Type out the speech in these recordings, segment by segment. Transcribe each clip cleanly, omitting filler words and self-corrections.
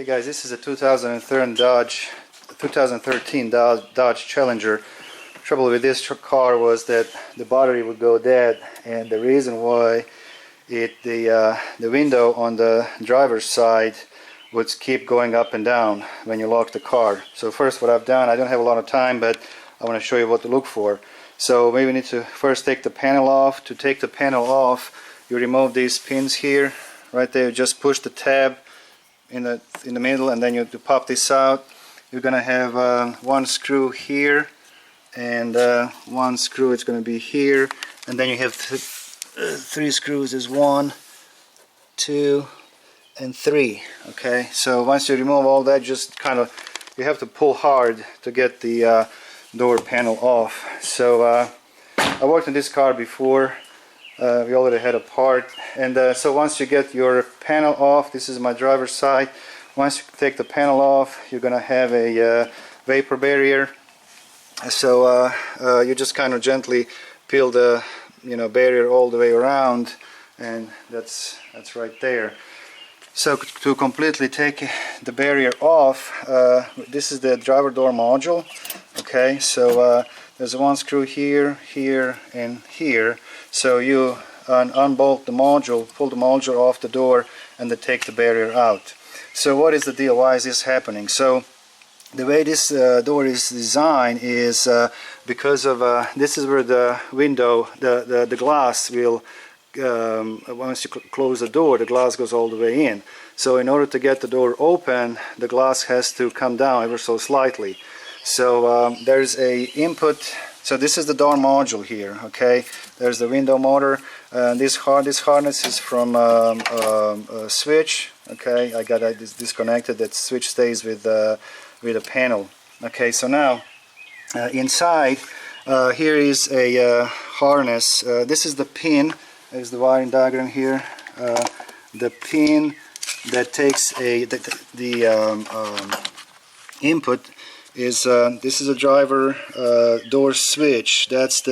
Hey guys, this is a 2013 Dodge Challenger. Trouble with this car was that the battery would go dead, and the reason why the window on the driver's side would keep going up and down when you lock the car. So first, what I've done, I don't have a lot of time, but I want to show you what to look for. So maybe we need to first take the panel off. To take the panel off, you remove these pins here, right there. Just push the tab in the middle, and then you pop this out. You're gonna have one screw here, and one screw it's gonna be here, and then you have three screws. Is 1, 2, and 3. Okay, so once you remove all that, just kind of you have to pull hard to get the door panel off. So I worked on this car before. We already had a part, and so once you get your panel off, this is my driver's side. Once you take the panel off, you're gonna have a vapor barrier. So you just kind of gently peel the barrier all the way around, and that's right there. So to completely take the barrier off, this is the driver door module. Okay, so there's one screw here, here, and here. So you unbolt the module, pull the module off the door, and then take the barrier out. So what is the deal? Why is this happening? So the way this door is designed is because of this is where the window, the glass will, once you close the door, the glass goes all the way in. So in order to get the door open, the glass has to come down ever so slightly. So there's a input. So this is the door module here. Okay, there's the window motor. This harness is from a switch. Okay, I got this disconnected. That switch stays with a panel. Okay, so now inside here is a harness. This is the pin. There's the wiring diagram here. The pin that takes the input is this is a driver door switch. That's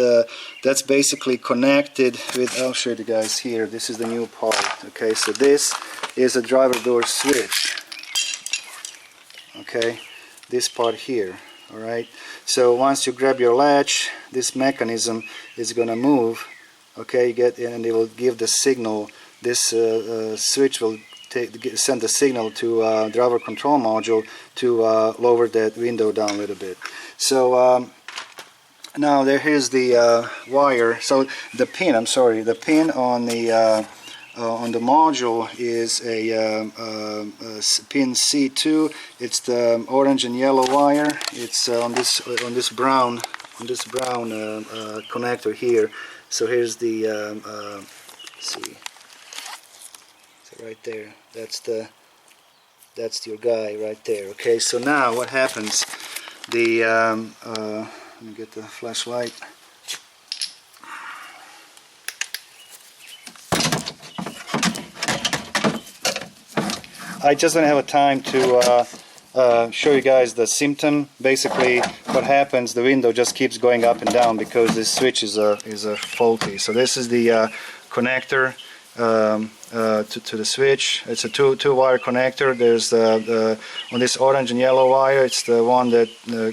basically connected with. I'll show you guys here. This is the new part. Okay, so this is a driver door switch. Okay, this part here. All right. So once you grab your latch, this mechanism is gonna move. Okay, you get in, and it will give the signal. This switch will send the signal to driver control module to lower that window down a little bit. So now here's the wire. So the pin, the pin on the module is a pin C2. It's the orange and yellow wire. It's on this brown connector here. So here's the see. Right there, that's your guy right there. Okay, so now what happens? The let me get the flashlight. I just don't have a time to show you guys the symptom. Basically, what happens? The window just keeps going up and down because this switch is faulty. So this is the connector. To the switch. It's a two wire connector. There's on this orange and yellow wire, it's the one that the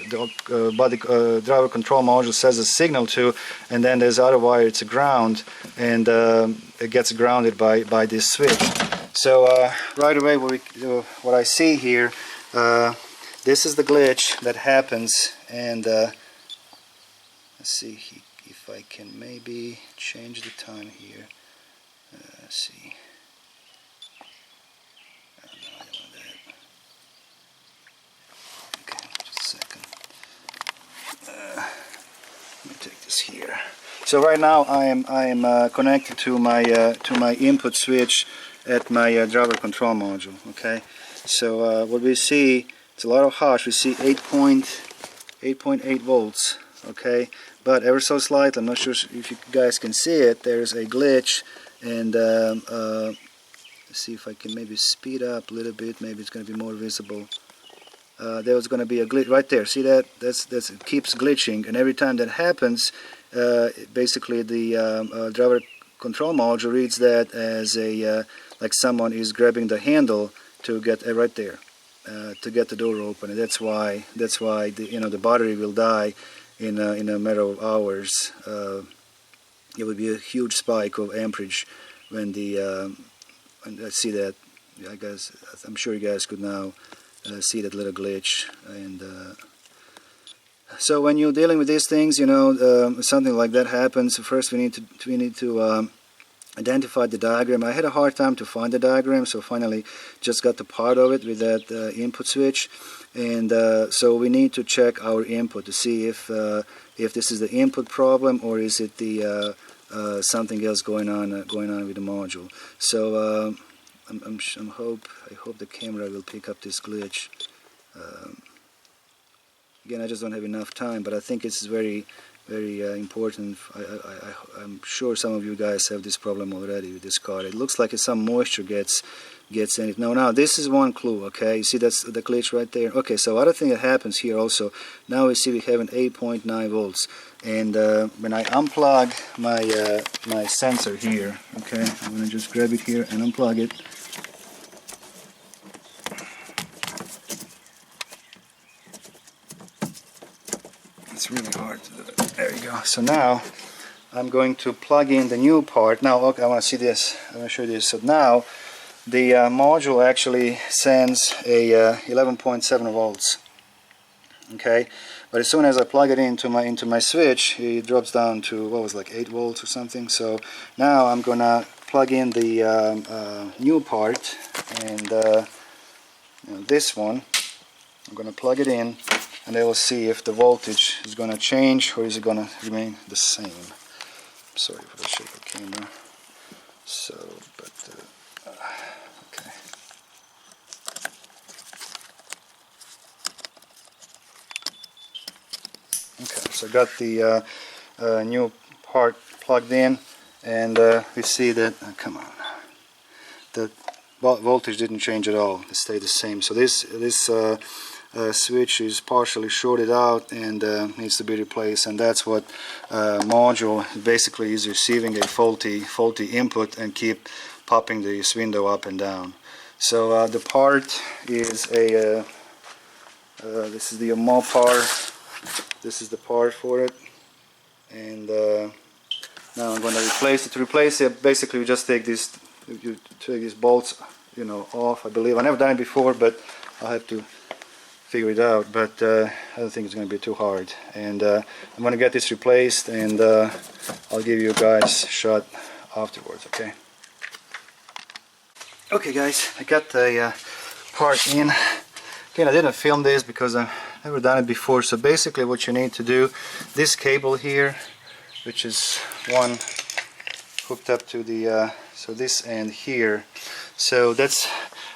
driver control module sends a signal to, and then there's the other wire, it's a ground, and it gets grounded by this switch. So right away what I see here, this is the glitch that happens, and let's see if I can maybe change the time here. Let's see. Oh, no, I don't want that. Okay, just a second. Let me take this here. So right now I am connected to my input switch at my driver control module. Okay. So what we see, it's a lot of harsh. We see 8.8 volts. Okay, but ever so slightly. I'm not sure if you guys can see it. There's a glitch. And let's see if I can maybe speed up a little bit. Maybe it's going to be more visible. There's going to be a glitch right there. See that? It keeps glitching, and every time that happens, basically the driver control module reads that as a like someone is grabbing the handle to get right there. to get the door open, and that's why the battery will die in a matter of hours. It would be a huge spike of amperage when and I see that. I guess I'm sure you guys could now see that little glitch. And so when you're dealing with these things, something like that happens. First, we need to identify the diagram. I had a hard time to find the diagram, so finally just got the part of it with that input switch. And so we need to check our input to see if this is the input problem, or is it the something else going on with the module. So I hope the camera will pick up this glitch. Again, I just don't have enough time, but I think it's very important. I'm sure some of you guys have this problem already with this car. It looks like some moisture gets in it. Now this is one clue, okay? You see that's the glitch right there? Okay, so other thing that happens here also, now we see we have an 8.9 volts. And when I unplug my sensor here, okay, I'm going to just grab it here and unplug it. It's really hard to do that. There you go. So now I'm going to plug in the new part. Now look, I want to see this. I want to show you this. So now the module actually sends a 11.7 volts. Okay, but as soon as I plug it into my switch, it drops down to what was like 8 volts or something. So now I'm gonna plug in the new part, and this one I'm gonna plug it in, and I will see if the voltage is gonna change or is it gonna remain the same. Sorry for the shaky camera. So, but okay. Okay, so I got the new part plugged in, and we see that, come on, the voltage didn't change at all. It stayed the same. So this switch is partially shorted out and needs to be replaced, and that's what module basically is receiving a faulty input and keep popping this window up and down. So the part is a this is the Mopar. This is the part for it, and now I'm going to replace it. To replace it, basically you just take these bolts, off. I believe I never done it before, but I'll have to figure it out. But I don't think it's going to be too hard. And I'm going to get this replaced, and I'll give you guys a shot afterwards. Okay. Okay, guys, I got the part in. Again, I didn't film this because I've never done it before. So basically what you need to do, this cable here, which is one hooked up to the so this end here, so that's,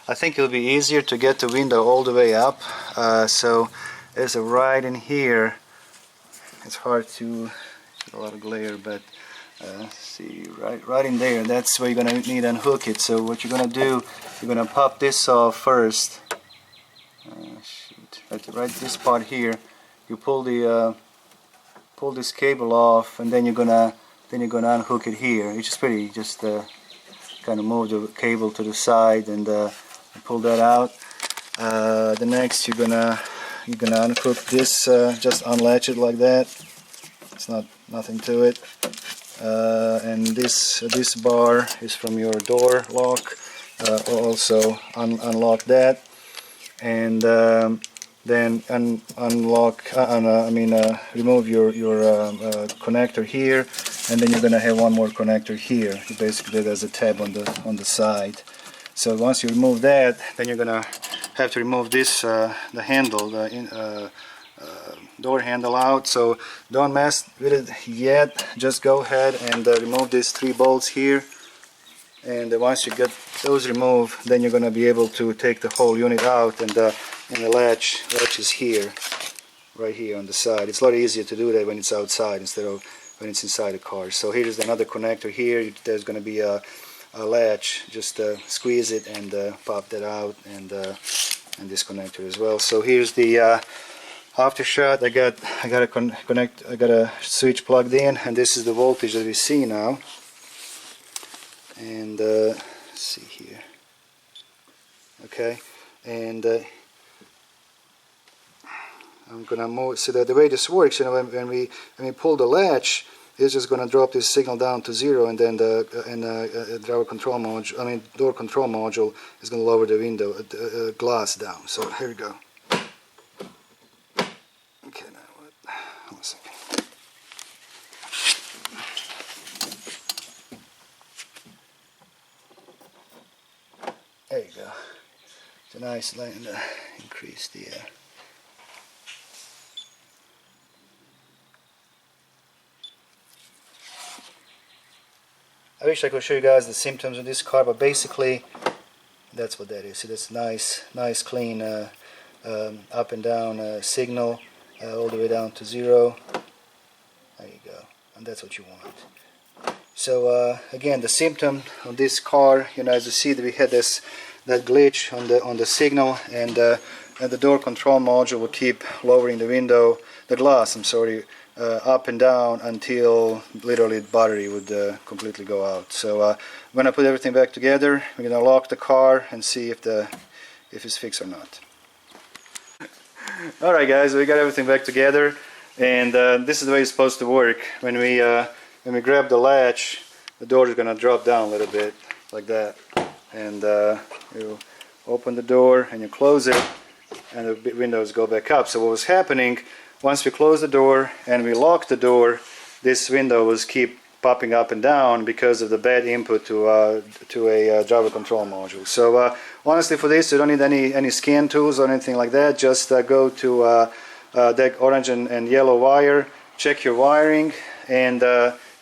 I think it'll be easier to get the window all the way up. So there's a right in here. It's hard to, a lot of glare, but see, right in there, that's where you're gonna need to unhook it. So what you're gonna do, you're gonna pop this off first. Right this part here, you pull this cable off, and then you're gonna unhook it here. It's just kind of move the cable to the side and pull that out. The next you're gonna unhook this, just unlatch it like that. It's nothing to it. And this bar is from your door lock. Also unlock that, and then remove your connector here, and then you're gonna have one more connector here. Basically, there's a tab on the side. So once you remove that, then you're gonna have to remove this the handle, the door handle out. So don't mess with it yet. Just go ahead and remove these 3 bolts here. And once you get those removed, then you're going to be able to take the whole unit out, and the latch is here, right here on the side. It's a lot easier to do that when it's outside instead of when it's inside the car. So here's another connector here. There's going to be a latch. Just squeeze it and pop that out, and this connector as well. So here's the after shot. I got a switch plugged in, and this is the voltage that we see now. And let's see here. Okay, and I'm gonna move. So that the way this works, you know, when we pull the latch, it's just gonna drop this signal down to 0, and then the driver control module, door control module, is gonna lower the window glass down. So here we go. Okay, now what? Hold a second. There you go. It's a nice line. Increase the. I wish I could show you guys the symptoms of this car, but basically that's what that is. See, that's nice, clean up and down signal all the way down to 0. There you go, and that's what you want. So again, the symptom of this car, you know, as you see, that we had that glitch on the signal, and the door control module will keep lowering the glass. I'm sorry. Up and down until literally the battery would completely go out. So when I put everything back together, we're gonna lock the car and see if it's fixed or not. All right, guys, we got everything back together, and this is the way it's supposed to work. When we grab the latch, the door is gonna drop down a little bit like that, and you open the door and you close it, and the windows go back up. So what was happening? Once we close the door and we lock the door, this window will keep popping up and down because of the bad input to a driver control module. So honestly, for this you don't need any scan tools or anything like that. Just go to that orange and yellow wire, check your wiring, and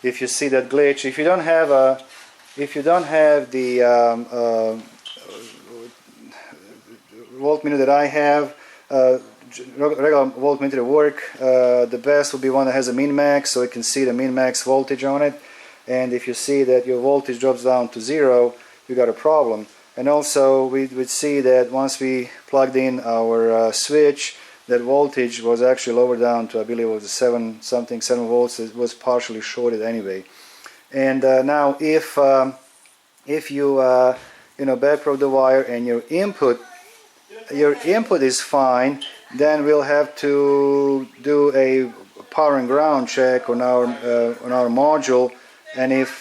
if you see that glitch, if you don't have the voltmeter that I have, regular voltmeter work. The best would be one that has a min-max, so you can see the min-max voltage on it. And if you see that your voltage drops down to 0, you got a problem. And also we would see that once we plugged in our switch, that voltage was actually lowered down to, I believe it was 7 volts. It was partially shorted anyway. And now if you backprobe the wire and your input is fine, then we'll have to do a power and ground check on our module, and if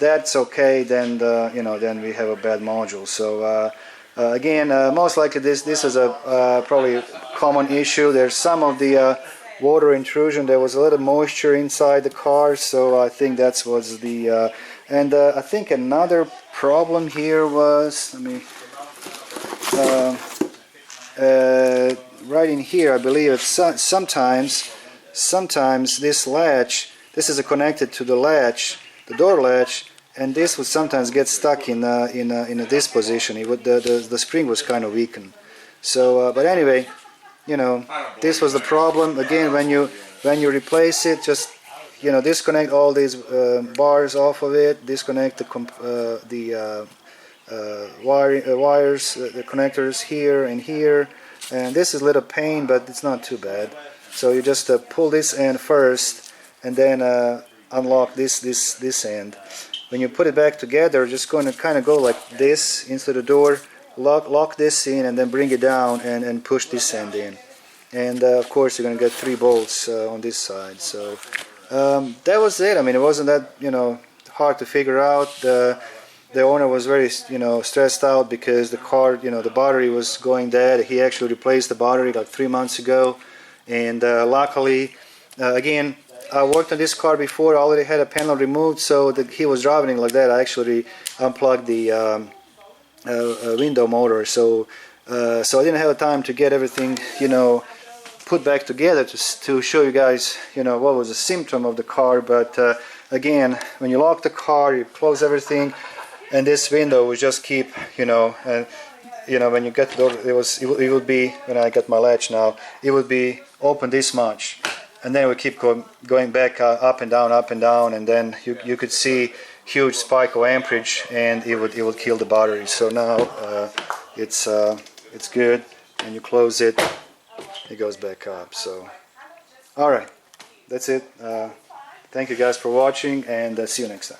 that's okay, then then we have a bad module. So again, most likely this is a probably common issue. There's some of the water intrusion. There was a little moisture inside the car, so I think that was the and I think another problem here was, right in here, I believe it's sometimes this latch, this is connected to the latch, the door latch, and this would sometimes get stuck in this position. It would, the spring was kind of weakened. So, but anyway, this was the problem. Again, when you replace it, just disconnect all these bars off of it, disconnect the wires, the connectors here and here, and this is a little pain, but it's not too bad. So you just pull this end first, and then unlock this end. When you put it back together, just going to kind of go like this into the door, lock this in, and then bring it down and push this end in. And of course you're going to get 3 bolts on this side. So that was it. It wasn't that hard to figure out. The owner was very stressed out because the car, the battery was going dead. He actually replaced the battery like 3 months ago, and luckily, again, I worked on this car before. I already had a panel removed, so that he was driving like that. I actually unplugged the window motor, so I didn't have time to get everything put back together to show you guys what was the symptom of the car. But again, when you lock the car, you close everything, and this window will just keep, when you get the door, it would be, when I get my latch now, it would be open this much, and then it would keep going back up and down, and then you could see huge spike of amperage, and it would kill the battery. So now it's good, and you close it, it goes back up. So, all right, that's it. Thank you guys for watching, and see you next time.